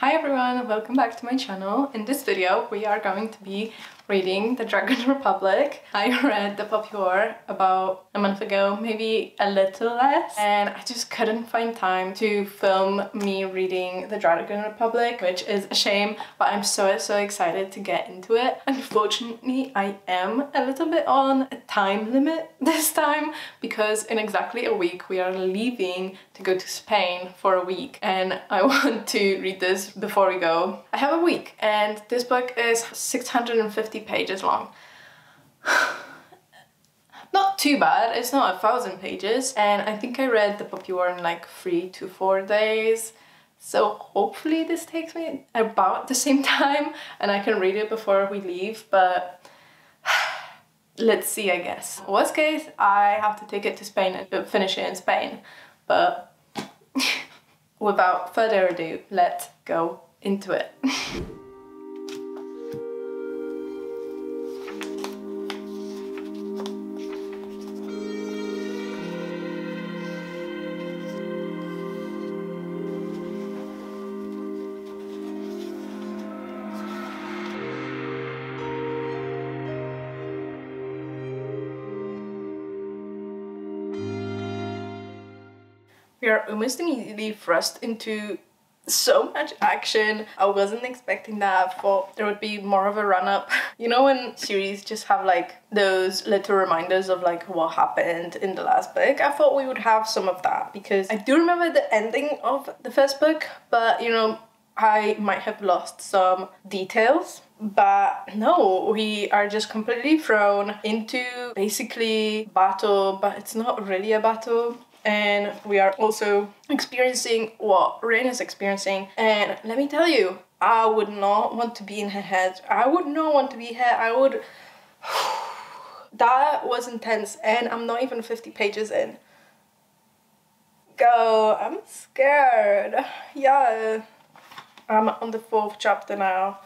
Hi everyone, welcome back to my channel. In this video we are going to be reading The Dragon Republic. I read The Poppy War about a month ago, maybe a little less, and I just couldn't find time to film me reading The Dragon Republic, which is a shame, but I'm so excited to get into it. Unfortunately, I am a little bit on a time limit this time because in exactly a week we are leaving to go to Spain for a week and I want to read this before we go. I have a week and this book is 650 pages long. Not too bad, it's not 1,000 pages, and I think I read The Poppy War in like 3 to 4 days. So hopefully this takes me about the same time and I can read it before we leave, but let's see, I guess. Worst case, I have to take it to Spain and finish it in Spain, but without further ado, let's go into it. We are almost immediately thrust into so much action. I wasn't expecting that. I thought there would be more of a run-up. You know when series just have like those little reminders of like what happened in the last book? I thought we would have some of that because I do remember the ending of the first book, but you know, I might have lost some details. But no, we are just completely thrown into basically battle, but it's not really a battle. And we are also experiencing what Rin is experiencing. And let me tell you, I would not want to be in her head. I would not want to be her. I would... That was intense and I'm not even 50 pages in. Go, I'm scared. Yeah, I'm on the 4th chapter now.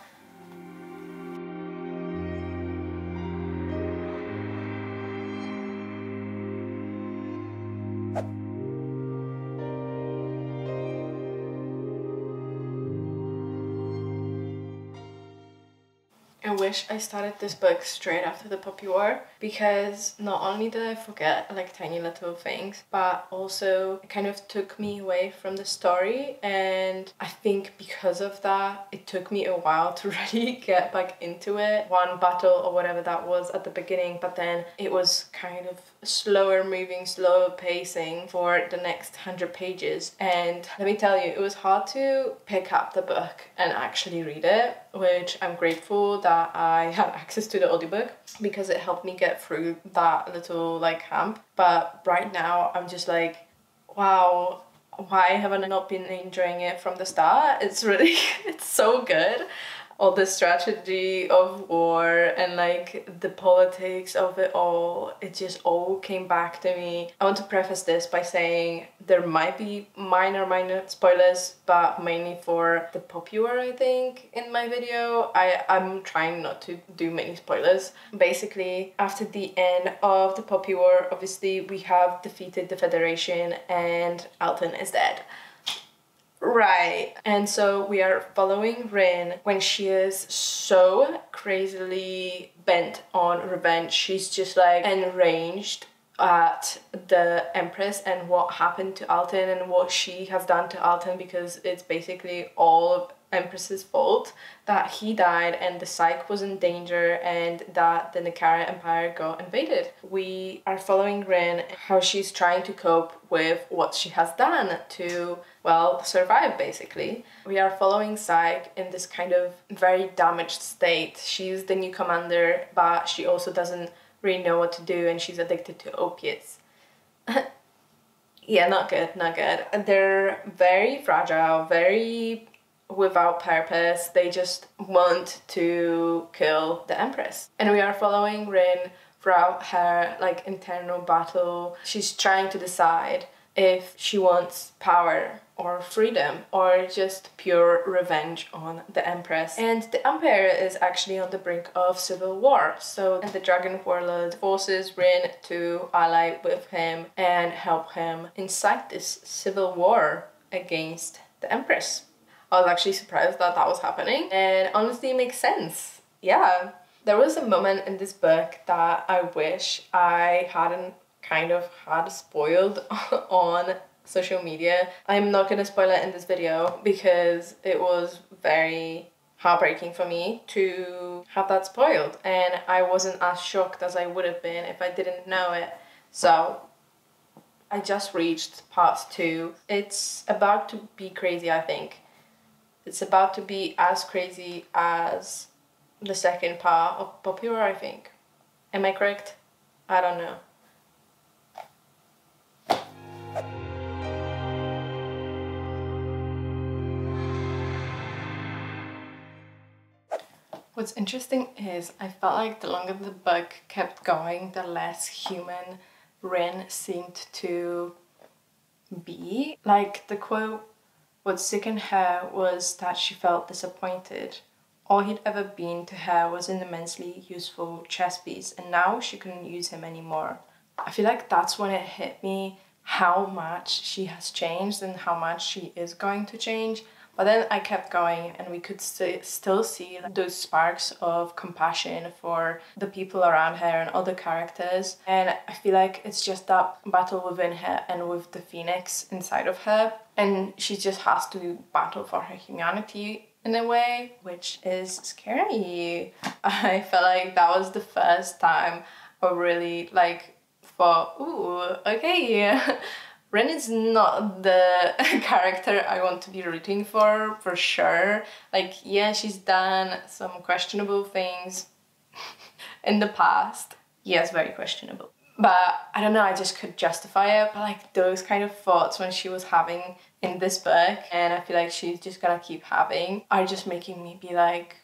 I wish I started this book straight after The Poppy War because not only did I forget like tiny little things, but also it kind of took me away from the story, and I think because of that it took me a while to really get back into it. One battle or whatever that was at the beginning, but then it was kind of slower moving, slower pacing for the next 100 pages, and let me tell you, it was hard to pick up the book and actually read it, which I'm grateful that I had access to the audiobook because it helped me get through that little like hump. But right now I'm just like, wow, why haven't I not been enjoying it from the start? It's really, it's so good. All the strategy of war and like the politics of it all, it just all came back to me. I want to preface this by saying there might be minor spoilers, but mainly for The Poppy War, I think, in my video. I'm trying not to do many spoilers. Basically, after the end of The Poppy War, obviously we have defeated the Federation and Alton is dead. Right, and so we are following Rin when she is so crazily bent on revenge. She's just like enraged at the Empress and what happened to Alton and what she has done to Alton, because it's basically all of Empress's fault that he died and the Psyche was in danger and that the Nakara Empire got invaded. We are following Rin, how she's trying to cope with what she has done to, well, survive basically. We are following Psyche in this kind of very damaged state. She's the new commander, but she also doesn't really know what to do and she's addicted to opiates. Yeah, not good, not good. They're very fragile, very without purpose. They just want to kill the Empress. And we are following Rin throughout her like internal battle. She's trying to decide if she wants power or freedom or just pure revenge on the Empress. And the Empire is actually on the brink of civil war. So the Dragon Warlord forces Rin to ally with him and help him incite this civil war against the Empress. I was actually surprised that that was happening, and honestly it makes sense. Yeah. There was a moment in this book that I wish I hadn't kind of had spoiled on social media. I'm not gonna spoil it in this video because it was very heartbreaking for me to have that spoiled, and I wasn't as shocked as I would have been if I didn't know it. So I just reached part 2. It's about to be crazy, I think. It's about to be as crazy as the second part of Popular, I think. Am I correct? I don't know. What's interesting is I felt like the longer the book kept going, the less human Rin seemed to be. Like the quote, what sickened her was that she felt disappointed. All he'd ever been to her was an immensely useful chess piece, and now she couldn't use him anymore. I feel like that's when it hit me how much she has changed and how much she is going to change. But then I kept going, and we could still see those sparks of compassion for the people around her and other characters. And I feel like it's just that battle within her and with the phoenix inside of her. And she just has to battle for her humanity in a way, which is scary. I felt like that was the first time I really thought, ooh, okay, Ren is not the character I want to be rooting for sure. Like, yeah, she's done some questionable things in the past. Yes, very questionable. But I don't know, I just could justify it. But like those kind of thoughts when she was having in this book, and I feel like she's just gonna keep having, are just making me be like,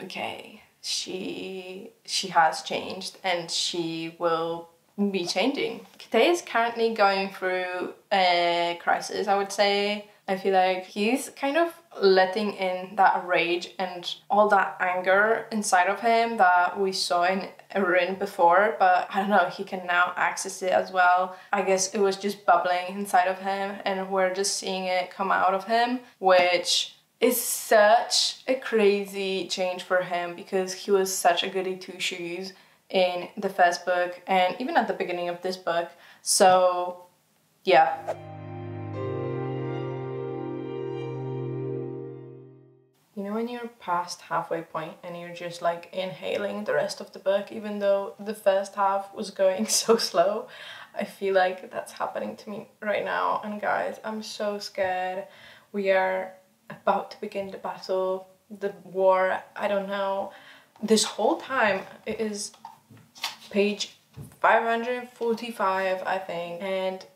okay, she has changed and she will be changing. Kite is currently going through a crisis, I would say. I feel like he's kind of letting in that rage and all that anger inside of him that we saw in Rin before, but I don't know, he can now access it as well. I guess it was just bubbling inside of him and we're just seeing it come out of him, which is such a crazy change for him because he was such a goody two-shoes in the first book and even at the beginning of this book. So yeah. You know when you're past halfway point and you're just like inhaling the rest of the book even though the first half was going so slow? I feel like that's happening to me right now, and guys, I'm so scared. We are about to begin the battle, the war, I don't know. This whole time it is page 545, I think, and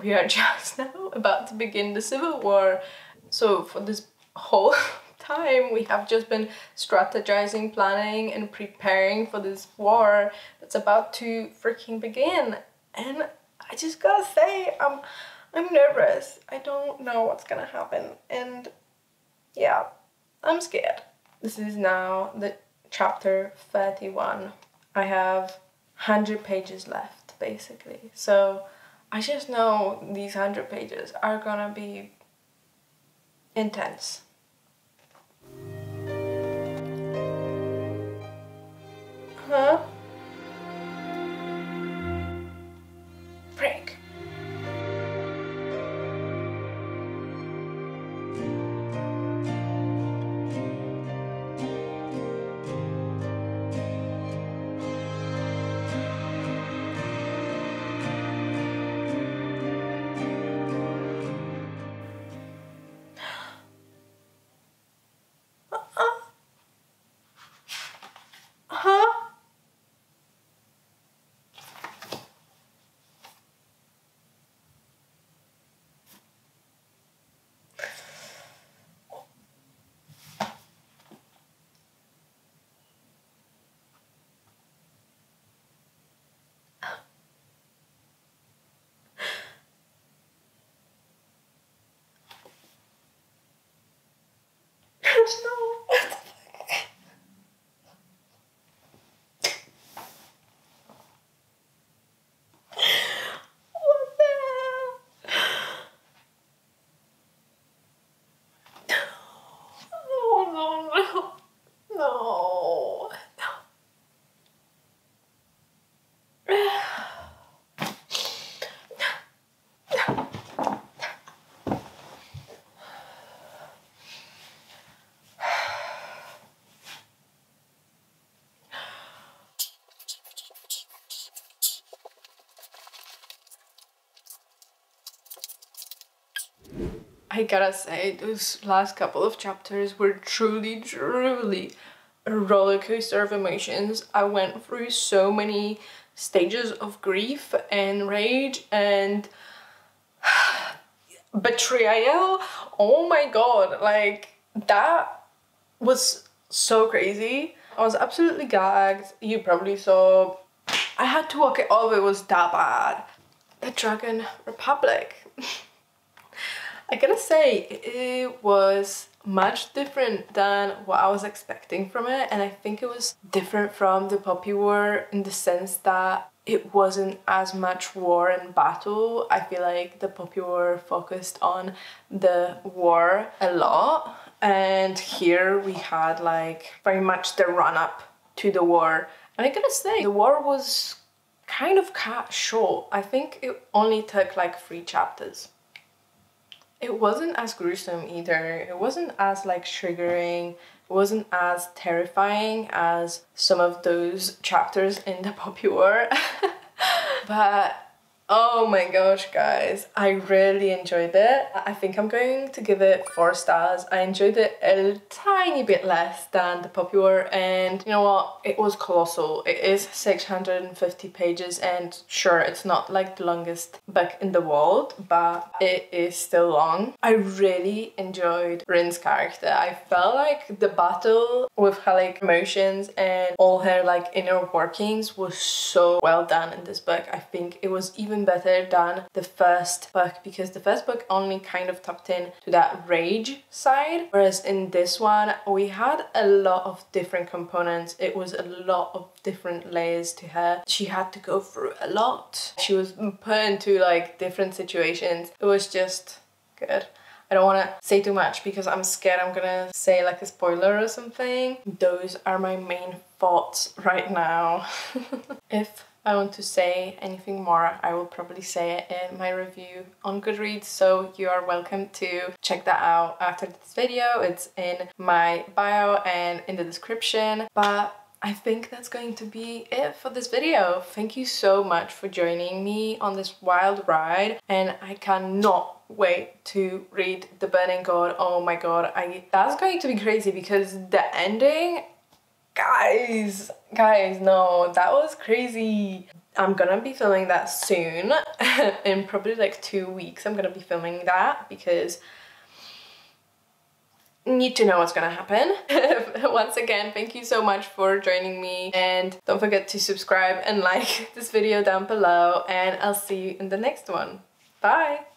we are just now about to begin the Civil War. So for this whole time we have just been strategizing, planning and preparing for this war that's about to freaking begin, and I just gotta say I'm nervous. I don't know what's gonna happen, and yeah, I'm scared. This is now the chapter 31. I have 100 pages left, basically. So I just know these 100 pages are gonna be intense. Huh? Frick. I gotta say, those last couple of chapters were truly, truly a roller coaster of emotions. I went through so many stages of grief and rage and betrayal. Oh my god, like that was so crazy. I was absolutely gagged. You probably saw. I had to walk it off, it was that bad. The Dragon Republic. I gotta say, it was much different than what I was expecting from it, and I think it was different from the Poppy War in the sense that it wasn't as much war and battle. I feel like the Poppy War focused on the war a lot, and here we had like very much the run-up to the war. And I gotta say, the war was kind of cut short. I think it only took like 3 chapters. It wasn't as gruesome either. It wasn't as like triggering. It wasn't as terrifying as some of those chapters in the Poppy War. But oh my gosh, guys, I really enjoyed it. I think I'm going to give it 4 stars. I enjoyed it a tiny bit less than the Poppy War, and you know what? It was colossal. It is 650 pages, and sure, it's not like the longest book in the world, but it is still long. I really enjoyed Rin's character. I felt like the battle with her like emotions and all her like inner workings was so well done in this book. I think it was even better than the first book, because the first book only kind of tapped in to that rage side, whereas in this one we had a lot of different components. It was a lot of different layers to her. She had to go through a lot. She was put into like different situations. It was just good. I don't want to say too much because I'm scared I'm gonna say like a spoiler or something. Those are my main thoughts right now. If I want to say anything more, I will probably say it in my review on Goodreads, so you are welcome to check that out after this video. It's in my bio and in the description. But I think that's going to be it for this video. Thank you so much for joining me on this wild ride, and I cannot wait to read The Burning God. Oh my god, that's going to be crazy because the ending, guys, no, that was crazy. I'm gonna be filming that soon. In probably like 2 weeks I'm gonna be filming that because I need to know what's gonna happen. Once again, thank you so much for joining me, and don't forget to subscribe and like this video down below, and I'll see you in the next one. Bye!